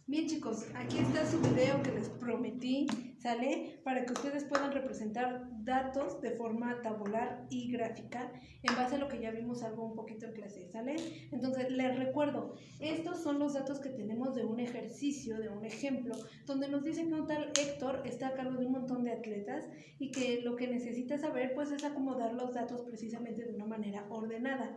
Bien chicos, aquí está su video que les prometí, ¿sale? Para que ustedes puedan representar datos de forma tabular y gráfica en base a lo que ya vimos algo un poquito en clase, ¿sale? Entonces les recuerdo, estos son los datos que tenemos de un ejercicio, de un ejemplo, donde nos dice que un tal Héctor está a cargo de un montón de atletas y que lo que necesita saber pues es acomodar los datos precisamente de una manera ordenada.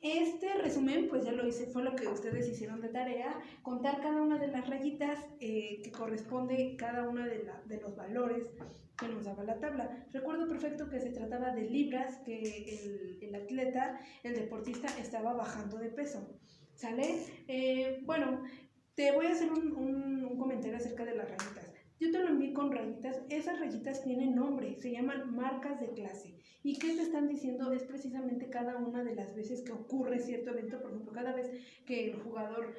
Este resumen, pues ya lo hice, fue lo que ustedes hicieron de tarea, contar cada una de las rayitas que corresponde cada una de los valores que nos daba la tabla. Recuerdo perfecto que se trataba de libras, que el atleta, el deportista, estaba bajando de peso. ¿Sale? Bueno, te voy a hacer un comentario acerca de las rayitas. Yo te lo envié con rayitas, esas rayitas tienen nombre, se llaman marcas de clase. ¿Y qué te están diciendo? Es precisamente cada una de las veces que ocurre cierto evento. Por ejemplo, cada vez que el jugador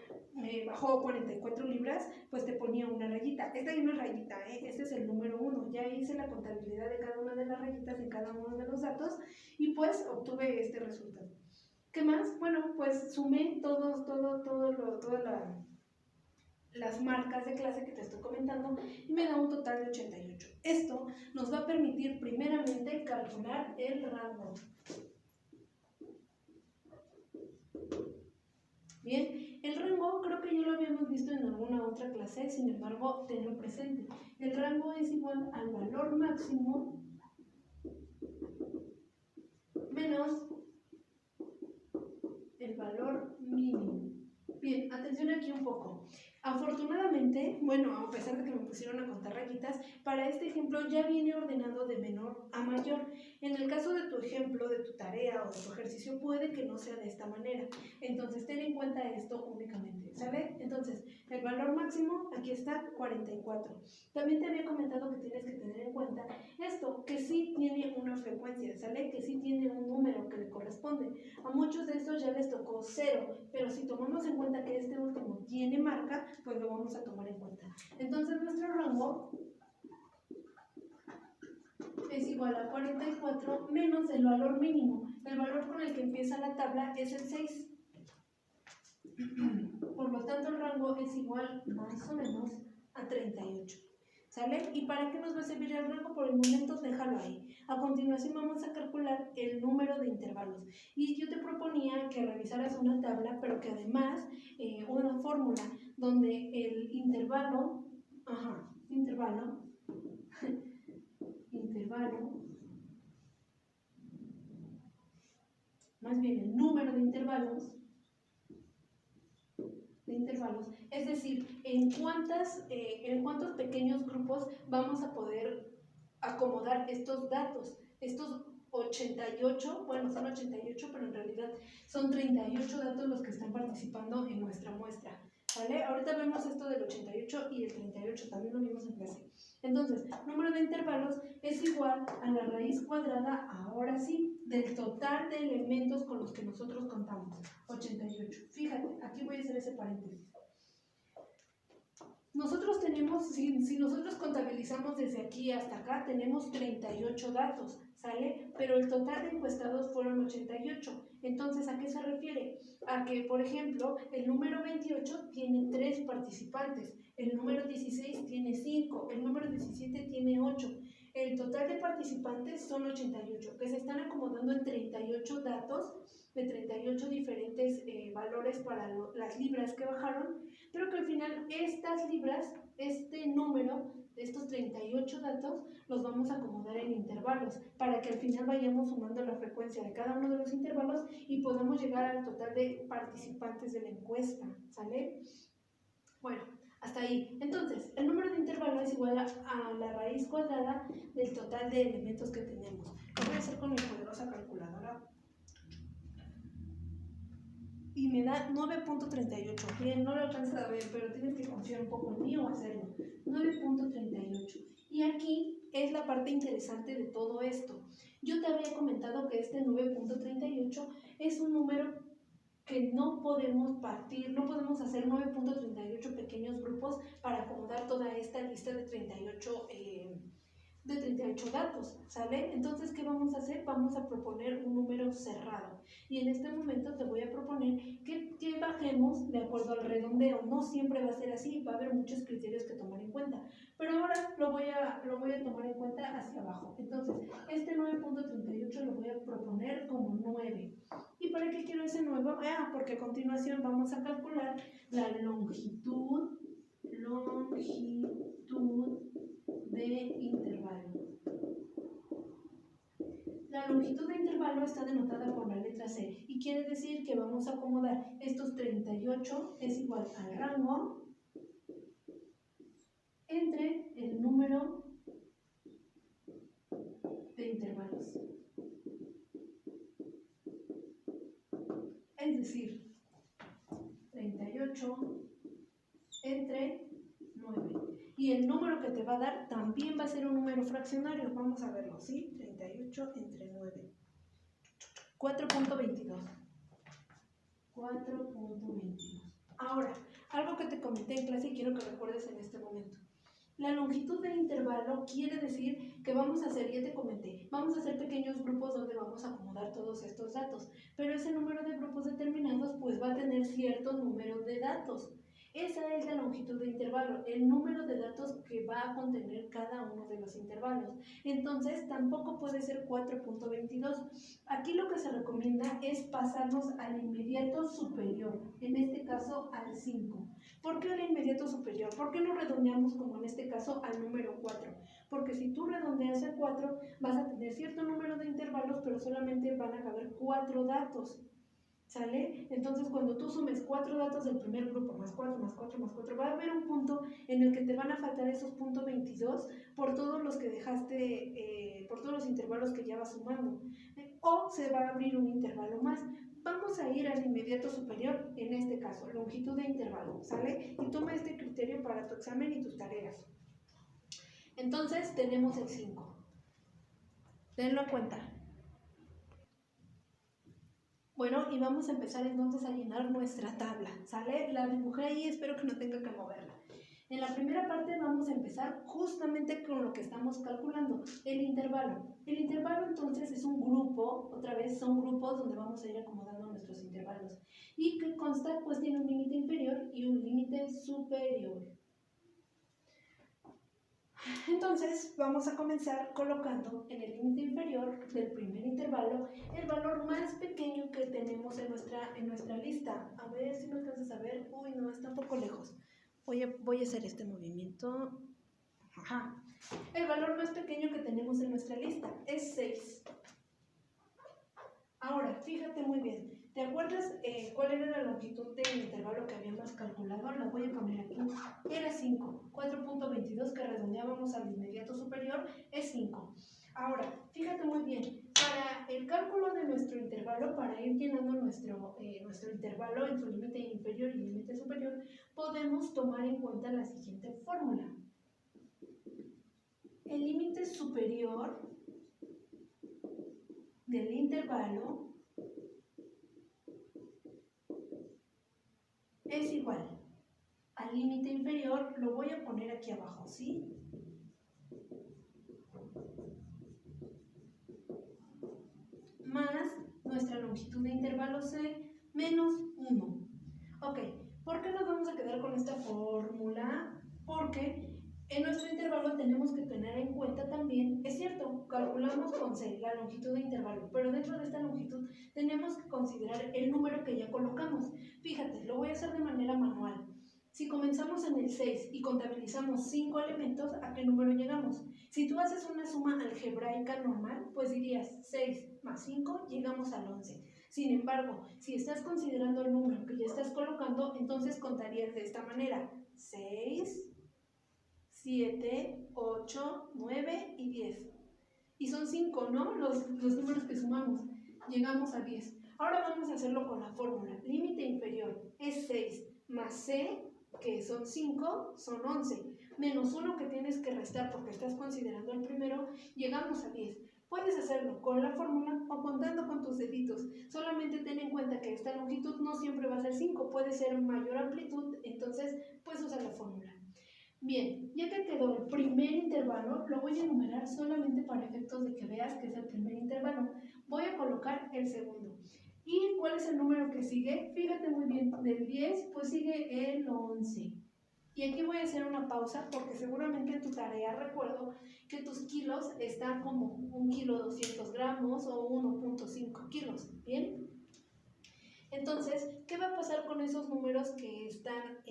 bajó 44 libras, pues te ponía una rayita. Esta hay una rayita, este es el número 1. Ya hice la contabilidad de cada una de las rayitas en cada uno de los datos y pues obtuve este resultado. ¿Qué más? Bueno, pues sumé todas las marcas de clase que te estoy comentando y me da un total de 88. Esto nos va a permitir primeramente calcular el rango. Bien, el rango creo que ya lo habíamos visto en alguna otra clase, sin embargo tenlo presente. El rango es igual al valor máximo menos el valor mínimo. Bien, atención aquí un poco. Afortunadamente, bueno, a pesar de que me pusieron a contar rayitas, para este ejemplo ya viene ordenado de menor a mayor. En el caso de tu ejemplo, de tu tarea o de tu ejercicio, puede que no sea de esta manera. Entonces, ten en cuenta esto únicamente, ¿sale? Entonces, el valor máximo, aquí está, 44. También te había comentado que tienes que tener en cuenta esto, que sí tiene una frecuencia, ¿sale? Que sí tiene un número que le corresponde. A muchos de estos ya les tocó 0, pero si tomamos en cuenta que este último tiene marca, pues lo vamos a tomar en cuenta. Entonces nuestro rango es igual a 44 menos el valor mínimo. El valor con el que empieza la tabla es el 6. Por lo tanto, el rango es igual más o menos a 38. ¿Sale? ¿Y para qué nos va a servir el rango? Por el momento déjalo ahí. A continuación vamos a calcular el número de intervalos. Y yo te proponía que revisaras una tabla, pero que además una fórmula donde el intervalo, más bien el número de intervalos, es decir, en cuántos pequeños grupos vamos a poder acomodar estos datos, estos 88, bueno, son 88, pero en realidad son 38 datos los que están participando en nuestra muestra, ¿vale? Ahorita vemos esto del 88 y el 38, también lo vimos en clase. Entonces, número de intervalos es igual a la raíz cuadrada, ahora sí, del total de elementos con los que nosotros contamos, 88. Fíjate, aquí voy a hacer ese paréntesis. Nosotros tenemos, si nosotros contabilizamos desde aquí hasta acá, tenemos 38 datos, ¿sale? Pero el total de encuestados fueron 88. Entonces, ¿a qué se refiere? A que, por ejemplo, el número 28 tiene 3 participantes, el número 16 tiene 5, el número 17 tiene 8. El total de participantes son 88, que se están acomodando en 38 datos de 38 diferentes valores para las libras que bajaron, pero que al final estas libras, este número de estos 38 datos, los vamos a acomodar en intervalos para que al final vayamos sumando la frecuencia de cada uno de los intervalos y podamos llegar al total de participantes de la encuesta, ¿sale? Bueno, hasta ahí. Entonces, el número de intervalos es igual a la raíz cuadrada del total de elementos que tenemos. Lo voy a hacer con mi poderosa calculadora. Y me da 9.38. Bien, no lo alcanzas a ver, pero tienes que confiar un poco en mí o hacerlo. 9.38. Y aquí es la parte interesante de todo esto. Yo te había comentado que este 9.38 es un número que no podemos partir, no podemos hacer 9.38 pequeños grupos para acomodar toda esta lista de 38 de 38 datos, ¿sale? Entonces, ¿qué vamos a hacer? Vamos a proponer un número cerrado. Y en este momento te voy a proponer que bajemos de acuerdo al redondeo. No siempre va a ser así, va a haber muchos criterios que tomar en cuenta. Pero ahora lo voy a tomar en cuenta hacia abajo. Entonces, este 9.38 lo voy a proponer como 9. ¿Y para qué quiero ese 9? Porque a continuación vamos a calcular la longitud de intervalo. La longitud de intervalo está denotada por la letra C y quiere decir que vamos a acomodar estos 38 es igual al rango entre el número de intervalos. Es decir, 38 entre 9. Y el número que te va a dar también va a ser un número fraccionario. Vamos a verlo, ¿sí? 38 entre 9. 4.22. 4.22. Ahora, algo que te comenté en clase y quiero que recuerdes en este momento. La longitud del intervalo quiere decir que vamos a hacer, ya te comenté, vamos a hacer pequeños grupos donde vamos a acomodar todos estos datos, pero ese número de grupos determinados pues va a tener cierto número de datos. Esa es la longitud de intervalo, el número de datos que va a contener cada uno de los intervalos. Entonces, tampoco puede ser 4.22. Aquí lo que se recomienda es pasarnos al inmediato superior, en este caso al 5. ¿Por qué al inmediato superior? ¿Por qué no redondeamos como en este caso al número 4? Porque si tú redondeas a 4, vas a tener cierto número de intervalos, pero solamente van a caber 4 datos. ¿Sale? Entonces, cuando tú sumes 4 datos del primer grupo, más 4, más 4, más 4, va a haber un punto en el que te van a faltar esos .22 por todos los que dejaste, por todos los intervalos que ya vas sumando. O se va a abrir un intervalo más. Vamos a ir al inmediato superior, en este caso, longitud de intervalo, ¿sale? Y toma este criterio para tu examen y tus tareas. Entonces, tenemos el 5. Tenlo en cuenta. Bueno, y vamos a empezar entonces a llenar nuestra tabla, ¿sale? La dibujé ahí, espero que no tenga que moverla. En la primera parte vamos a empezar justamente con lo que estamos calculando, el intervalo. El intervalo entonces es un grupo, otra vez son grupos donde vamos a ir acomodando nuestros intervalos. Y que consta, pues tiene un límite inferior y un límite superior. Entonces vamos a comenzar colocando en el límite inferior del primer intervalo el valor más pequeño que tenemos en nuestra lista. A ver si me alcanzas a ver. Uy, no, está un poco lejos. Voy a hacer este movimiento. Ajá. El valor más pequeño que tenemos en nuestra lista es 6. Ahora, fíjate muy bien. ¿Te acuerdas cuál era la longitud del intervalo que habíamos calculado? La voy a poner aquí. Era 5. 4.22 que redondeábamos al inmediato superior es 5. Ahora, fíjate muy bien. Para el cálculo de nuestro intervalo, para ir llenando nuestro intervalo en su límite inferior y límite superior, podemos tomar en cuenta la siguiente fórmula. El límite superior del intervalo es igual al límite inferior, lo voy a poner aquí abajo, ¿sí? Más nuestra longitud de intervalo C menos 1. Ok, ¿por qué nos vamos a quedar con esta fórmula? Porque en nuestro intervalo tenemos que tener en cuenta también, es cierto, calculamos con C la longitud de intervalo, pero dentro de esta longitud tenemos que considerar el número que ya colocamos. Fíjate, lo voy a hacer de manera manual. Si comenzamos en el 6 y contabilizamos 5 elementos, ¿a qué número llegamos? Si tú haces una suma algebraica normal, pues dirías 6 más 5, llegamos al 11. Sin embargo, si estás considerando el número que ya estás colocando, entonces contarías de esta manera: 6, 7, 8, 9 y 10. Y son 5, ¿no? Los números que sumamos. Llegamos a 10. Ahora vamos a hacerlo con la fórmula. Límite inferior es 6 más C, que son 5, son 11. Menos 1 que tienes que restar porque estás considerando el primero, llegamos a 10. Puedes hacerlo con la fórmula o contando con tus deditos. Solamente ten en cuenta que esta longitud no siempre va a ser 5, puede ser mayor amplitud, entonces puedes usar la fórmula. Bien, ya que quedó el primer intervalo, lo voy a enumerar solamente para efectos de que veas que es el primer intervalo. Voy a colocar el segundo. ¿Y cuál es el número que sigue? Fíjate muy bien, del 10 pues sigue el 11. Y aquí voy a hacer una pausa porque seguramente en tu tarea recuerdo que tus kilos están como 1 kilo 200 gramos o 1.5 kilos, ¿bien? Entonces, ¿qué va a pasar con esos números que están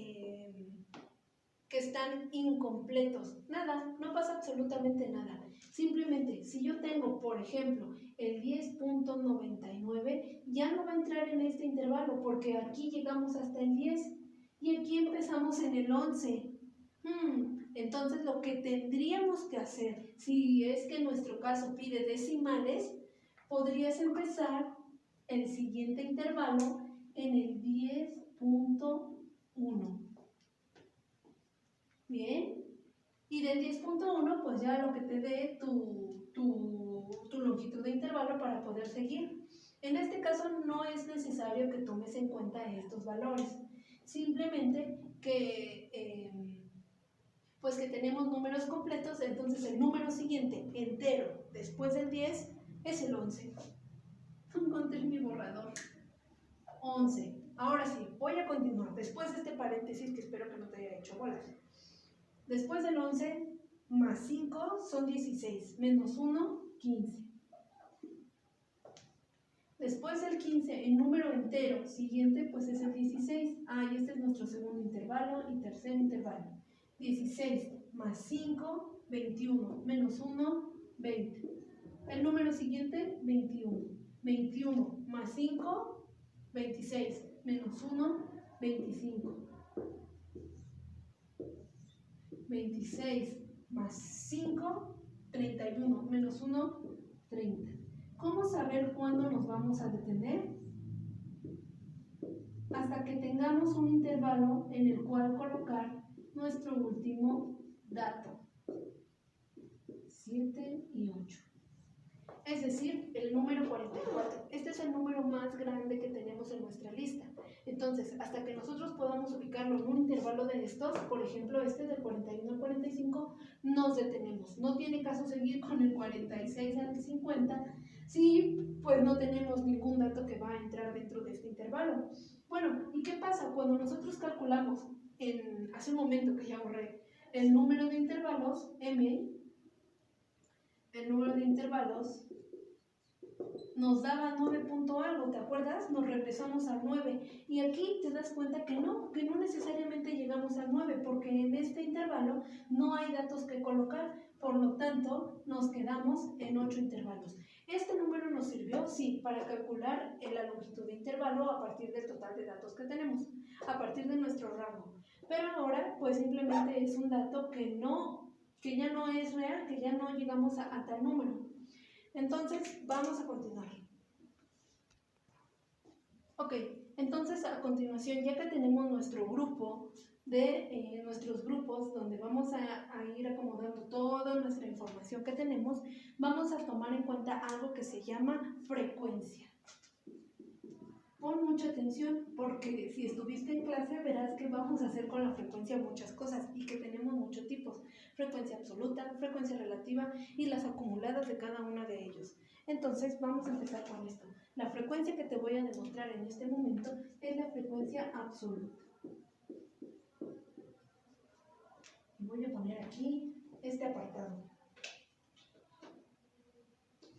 incompletos? Nada, no pasa absolutamente nada. Simplemente, si yo tengo, por ejemplo, el 10.99, ya no va a entrar en este intervalo porque aquí llegamos hasta el 10 y aquí empezamos en el 11. Entonces, lo que tendríamos que hacer, si es que en nuestro caso pide decimales, podrías empezar el siguiente intervalo en el 10.1. Bien, y del 10.1 pues ya lo que te dé tu longitud de intervalo para poder seguir. En este caso no es necesario que tomes en cuenta estos valores, simplemente que pues que tenemos números completos, entonces el número siguiente entero después del 10 es el 11. Encontré mi borrador. 11. Ahora sí, voy a continuar. Después de este paréntesis que espero que no te haya hecho bolas. Después del 11 más 5 son 16, menos 1, 15. Después del 15, el número entero siguiente pues es el 16. Y este es nuestro segundo intervalo y tercer intervalo. 16 más 5, 21, menos 1, 20. El número siguiente, 21. 21 más 5, 26, menos 1, 25. 26 más 5, 31, menos 1, 30. ¿Cómo saber cuándo nos vamos a detener? Hasta que tengamos un intervalo en el cual colocar nuestro último dato, 7 y 8. Es decir, el número 44. Este es el número más grande que tenemos en nuestra lista. Entonces, hasta que nosotros podamos ubicarlo en un intervalo de estos, por ejemplo, este del 41 al 45, nos detenemos. No tiene caso seguir con el 46 al 50 si pues no tenemos ningún dato que va a entrar dentro de este intervalo. Bueno, ¿y qué pasa? Cuando nosotros calculamos, hace un momento que ya borré, el número de intervalos, m, el número de intervalos nos daba 9 punto algo, ¿te acuerdas? Nos regresamos al 9 y aquí te das cuenta que no necesariamente llegamos al 9 porque en este intervalo no hay datos que colocar, por lo tanto nos quedamos en 8 intervalos. ¿Este número nos sirvió? Sí, para calcular la longitud de intervalo a partir del total de datos que tenemos, a partir de nuestro rango. Pero ahora pues simplemente es un dato que ya no es real, que ya no llegamos a tal número. Entonces, vamos a continuar. Ok, entonces a continuación, ya que tenemos nuestro grupo nuestros grupos donde vamos a ir acomodando toda nuestra información que tenemos, vamos a tomar en cuenta algo que se llama frecuencia. Pon mucha atención porque si estuviste en clase verás que vamos a hacer con la frecuencia muchas cosas y que tenemos muchos tipos. Frecuencia absoluta, frecuencia relativa y las acumuladas de cada una de ellos. Entonces vamos a empezar con esto. La frecuencia que te voy a demostrar en este momento es la frecuencia absoluta. Y voy a poner aquí este apartado.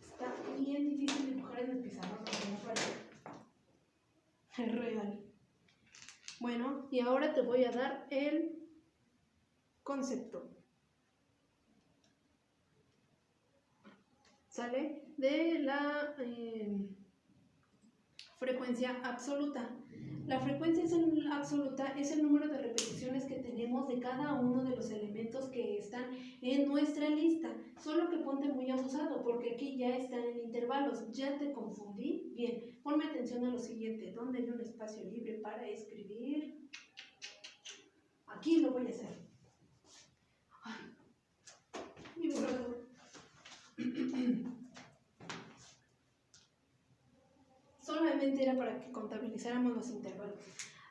Está bien difícil dibujar en el pizarrón porque no parece. Es real. Bueno, y ahora te voy a dar el concepto. ¿Sale? De la frecuencia absoluta. La frecuencia absoluta es el número de repeticiones que tenemos de cada uno de los elementos que están en nuestra lista. Solo que ponte muy abusado porque aquí ya están en intervalos. ¿Ya te confundí? Bien, ponme atención a lo siguiente. ¿Dónde hay un espacio libre para escribir? Aquí lo voy a hacer. Ay, mi borrador. Solamente era para que contabilizáramos los intervalos.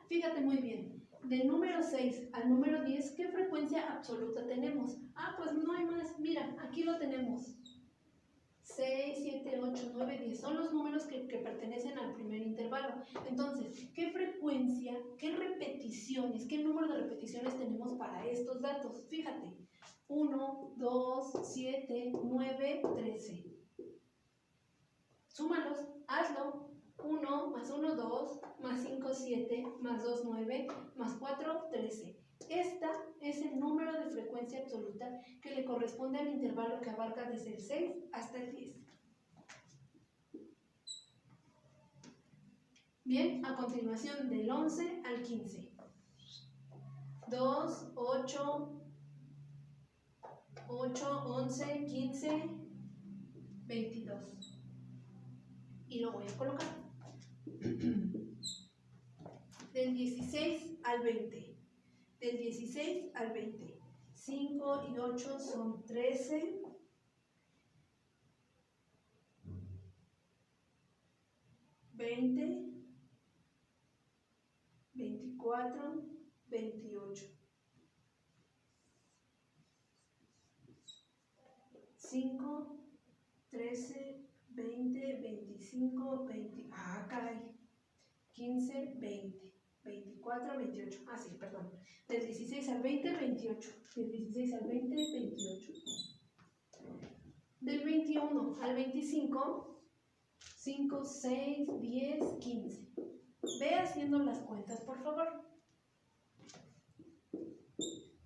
Fíjate muy bien, del número 6 al número 10, ¿qué frecuencia frecuencia absoluta tenemos? Ah, pues no hay más. Mira, aquí lo tenemos. 6, 7, 8, 9, 10. Son los números que pertenecen al primer intervalo. Entonces, ¿qué frecuencia, qué repeticiones, qué número de repeticiones tenemos para estos datos? Fíjate. 1, 2, 7, 9, 13. Súmalos, hazlo. 1 más 1, 2, más 5, 7, más 2, 9, más 4, 13. Esta es el número de frecuencia absoluta que le corresponde al intervalo que abarca desde el 6 hasta el 10. Bien, a continuación del 11 al 15. 2, 8, 11, 15, 22. Y lo voy a colocar. Del 16 al 20. Del 16 al 20. 5 y 8 son 13. 20. 24. 28. 5, 13, 20, 25, 20. Ah, caray. 15, 20. 24, 28. Ah, sí, perdón. Del 16 al 20, 28. Del 16 al 20, 28. Del 21 al 25, 5, 6, 10, 15. Ve haciendo las cuentas, por favor.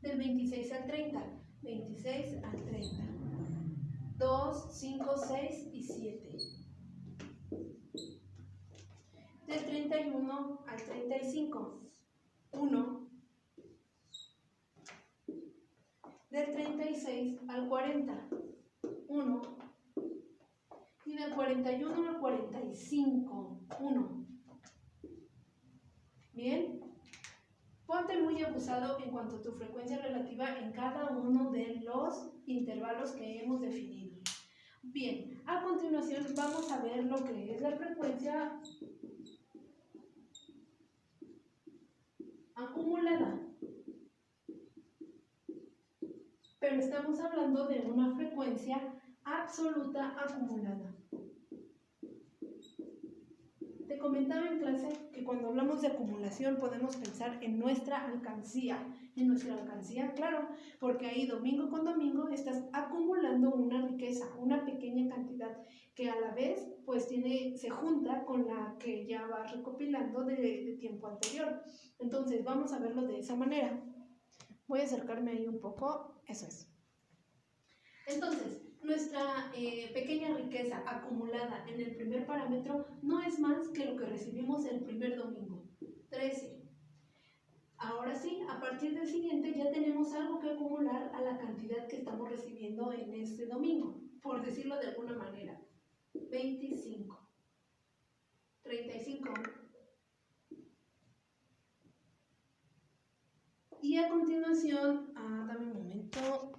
Del 26 al 30. 26 al 30. 2, 5, 6 y 7. Del 31 al 35, 1. Del 36 al 40, 1. Y del 41 al 45, 1. Bien. Ponte muy abusado en cuanto a tu frecuencia relativa en cada uno de los intervalos que hemos definido. Bien, a continuación vamos a ver lo que es la frecuencia acumulada. Pero estamos hablando de una frecuencia absoluta acumulada. Te comentaba en clase que cuando hablamos de acumulación podemos pensar en nuestra alcancía. En nuestra alcancía, claro, porque ahí domingo con domingo estás acumulando una riqueza, una pequeña cantidad que a la vez pues se junta con la que ya vas recopilando de tiempo anterior. Entonces vamos a verlo de esa manera. Voy a acercarme ahí un poco, eso es. Entonces, nuestra pequeña riqueza acumulada en el primer parámetro no es más que lo que recibimos el primer domingo, 13. Ahora sí, a partir del siguiente ya tenemos algo que acumular a la cantidad que estamos recibiendo en este domingo, por decirlo de alguna manera. 25, 35. Y a continuación, dame un momento,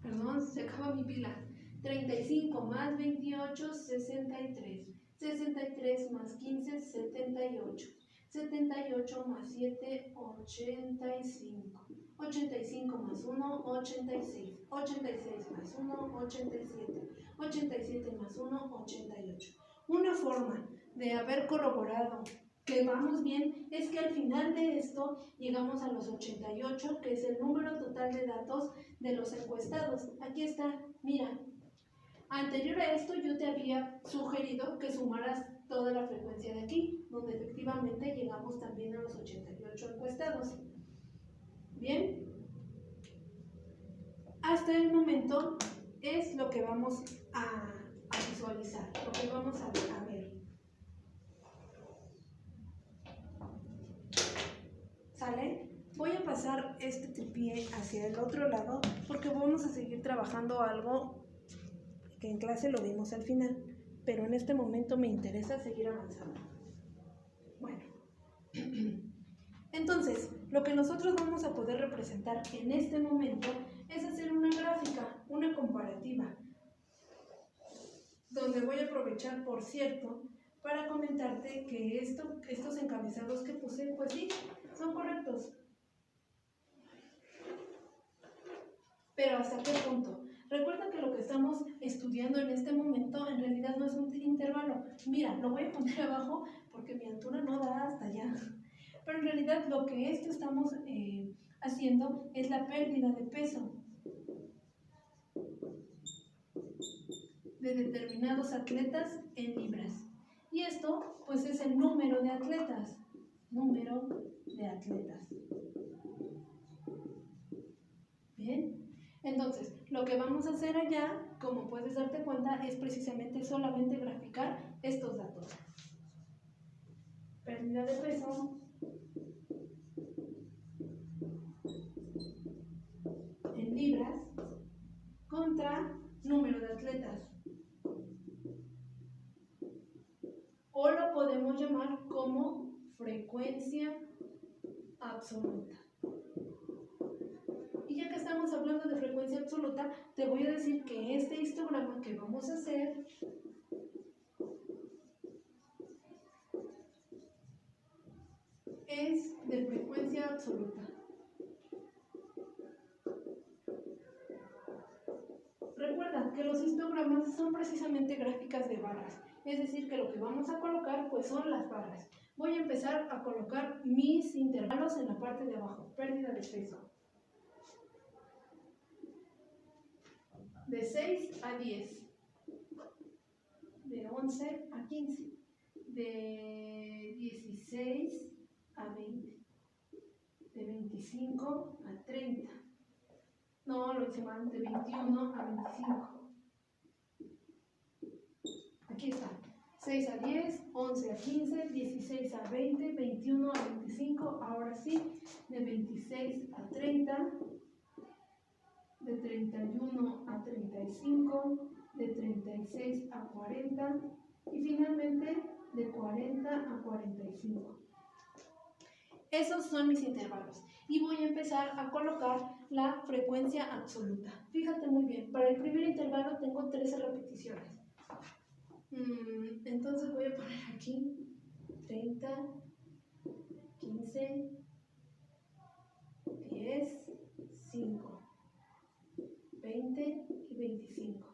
perdón, se acaba mi pila. 35 más 28, 63. 63 más 15, 78. 78 más 7, 85. 85 más 1, 86. 86 más 1, 87. 87 más 1, 88. Una forma de haber corroborado que vamos bien es que al final de esto llegamos a los 88, que es el número total de datos de los encuestados. Aquí está, mira. Anterior a esto yo te había sugerido que sumaras toda la frecuencia de aquí, donde efectivamente llegamos también a los 88 encuestados. Bien. Hasta el momento es lo que vamos a visualizar, lo que vamos a ver. ¿Sale? Voy a pasar este tripié hacia el otro lado porque vamos a seguir trabajando algo que en clase lo vimos al final, pero en este momento me interesa seguir avanzando. Bueno, entonces, lo que nosotros vamos a poder representar en este momento es hacer una gráfica, una comparativa, donde voy a aprovechar, por cierto, para comentarte que estos encabezados que puse, pues sí, son correctos. Pero ¿hasta qué punto? Recuerda que lo que estamos estudiando en este momento en realidad no es un intervalo. Mira, lo voy a poner abajo porque mi altura no da hasta allá. Pero en realidad lo que esto estamos haciendo es la pérdida de peso de determinados atletas en libras. Y esto pues es el número de atletas. Número de atletas. Bien. Entonces, lo que vamos a hacer allá, como puedes darte cuenta, es precisamente solamente graficar estos datos. Pérdida de peso en libras contra número de atletas. O lo podemos llamar como frecuencia absoluta. Y ya que estamos hablando de frecuencia absoluta, te voy a decir que este histograma que vamos a hacer es de frecuencia absoluta. Recuerda que los histogramas son precisamente gráficas de barras, es decir, que lo que vamos a colocar pues son las barras. Voy a empezar a colocar mis intervalos en la parte de abajo, pérdida de peso. De 6 a 10, de 11 a 15, de 16 a 20, de 25 a 30, no, lo hice mal, de 21 a 25. Aquí está, 6 a 10, 11 a 15, 16 a 20, 21 a 25, ahora sí, de 26 a 30, de 31 a 35, de 36 a 40 y finalmente de 40 a 45. Esos son mis intervalos y voy a empezar a colocar la frecuencia absoluta. Fíjate muy bien, para el primer intervalo tengo 13 repeticiones. Entonces voy a poner aquí 30, 15, 10, 5, 20 y 25.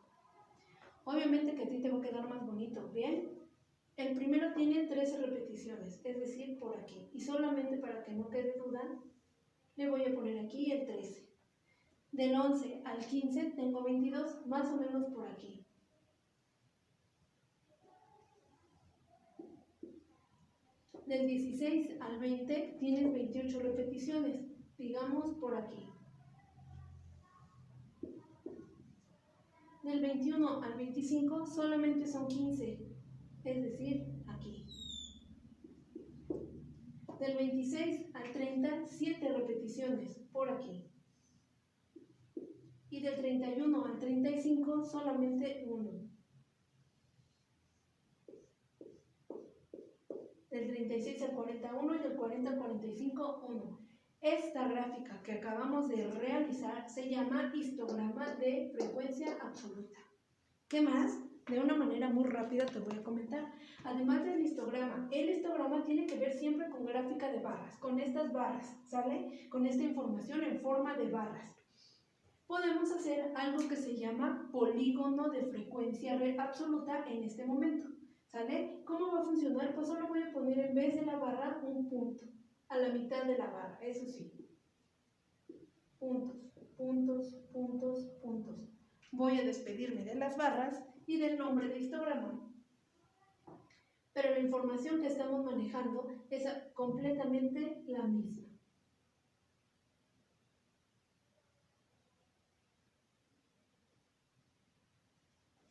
Obviamente que a ti te va a quedar más bonito, ¿bien? El primero tiene 13 repeticiones, es decir, por aquí. Y solamente para que no quede duda, le voy a poner aquí el 13. Del 11 al 15 tengo 22, más o menos por aquí. Del 16 al 20 tienes 28 repeticiones, digamos por aquí. Del 21 al 25 solamente son 15, es decir, aquí. Del 26 al 30, 7 repeticiones, por aquí. Y del 31 al 35, solamente 1. Del 36 al 41 y del 40 al 45, 1. Esta gráfica que acabamos de realizar se llama histograma de frecuencia absoluta. ¿Qué más? De una manera muy rápida te voy a comentar. Además del histograma, el histograma tiene que ver siempre con gráfica de barras, con estas barras, ¿sale? Con esta información en forma de barras. Podemos hacer algo que se llama polígono de frecuencia absoluta en este momento, ¿sale? ¿Cómo va a funcionar? Pues solo voy a poner en vez de la barra un punto, a la mitad de la barra, eso sí. Puntos, puntos, puntos, puntos. Voy a despedirme de las barras y del nombre de histograma. Pero la información que estamos manejando es completamente la misma.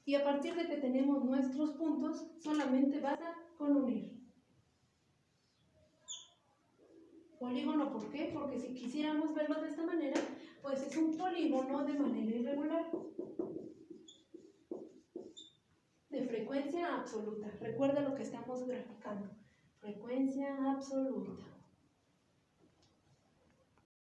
Y a partir de que tenemos nuestros puntos, solamente basta con unir. Polígono, ¿por qué? Porque si quisiéramos verlo de esta manera, pues es un polígono de manera irregular. De frecuencia absoluta. Recuerda lo que estamos graficando. Frecuencia absoluta.